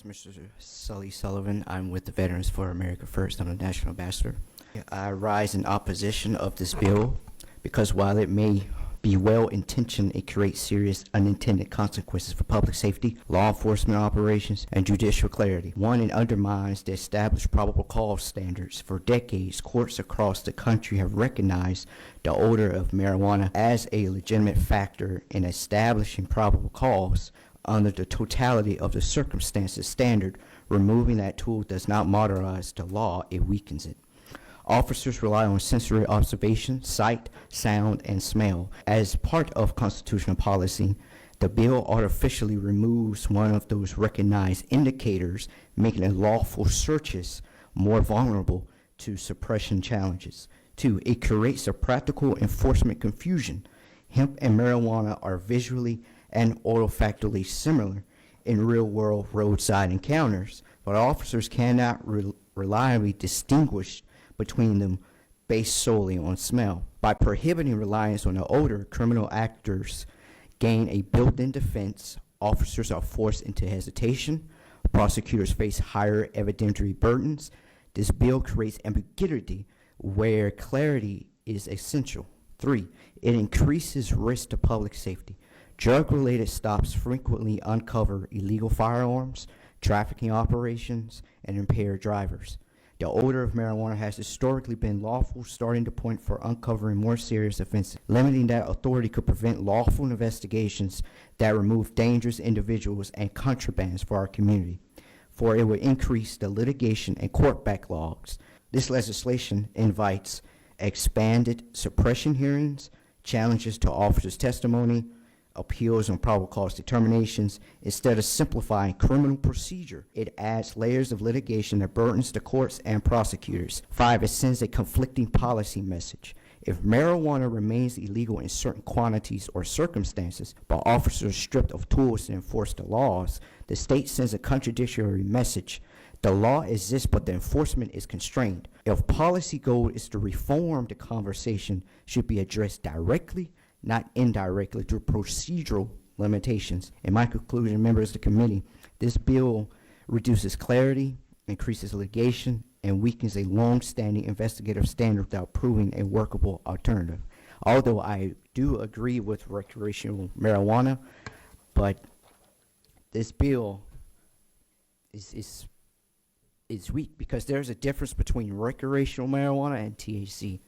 Mr. Sully Sullivan. I'm with the Veterans for America First. I'm a national ambassador. I rise in opposition of this bill because while it may be well-intentioned, it creates serious unintended consequences for public safety, law enforcement operations, and judicial clarity. One, it undermines the established probable cause standards. For decades, courts across the country have recognized the odor of marijuana as a legitimate factor in establishing probable cause under the totality of the circumstances standard. Removing that tool does not modernize the law, it weakens it. Officers rely on sensory observation, sight, sound, and smell. As part of constitutional policy, the bill artificially removes one of those recognized indicators, making lawful searches more vulnerable to suppression challenges. Two, it creates a practical enforcement confusion. Hemp and marijuana are visually and olfactorily similar in real-world roadside encounters, but officers cannot reliably distinguish between them based solely on smell. By prohibiting reliance on the odor, criminal actors gain a built-in defense. Officers are forced into hesitation. Prosecutors face higher evidentiary burdens. This bill creates ambiguity where clarity is essential. Three, it increases risk to public safety. Drug-related stops frequently uncover illegal firearms, trafficking operations, and impaired drivers. The odor of marijuana has historically been lawful starting to point for uncovering more serious offenses. Limiting that authority could prevent lawful investigations that remove dangerous individuals and contrabands for our community, for it would increase the litigation and court backlogs. This legislation invites expanded suppression hearings, challenges to officers' testimony, appeals on probable cause determinations. Instead of simplifying criminal procedure, it adds layers of litigation that burdens the courts and prosecutors. Five, it sends a conflicting policy message. If marijuana remains illegal in certain quantities or circumstances, but officers are stripped of tools to enforce the laws, the state sends a contradictory message. The law exists, but the enforcement is constrained. If policy goal is to reform, the conversation should be addressed directly, not indirectly through procedural limitations. In my conclusion, members of the committee, this bill reduces clarity, increases litigation, and weakens a long-standing investigative standard without proving a workable alternative. Although I do agree with recreational marijuana, but this bill is weak because there's a difference between recreational marijuana and THC.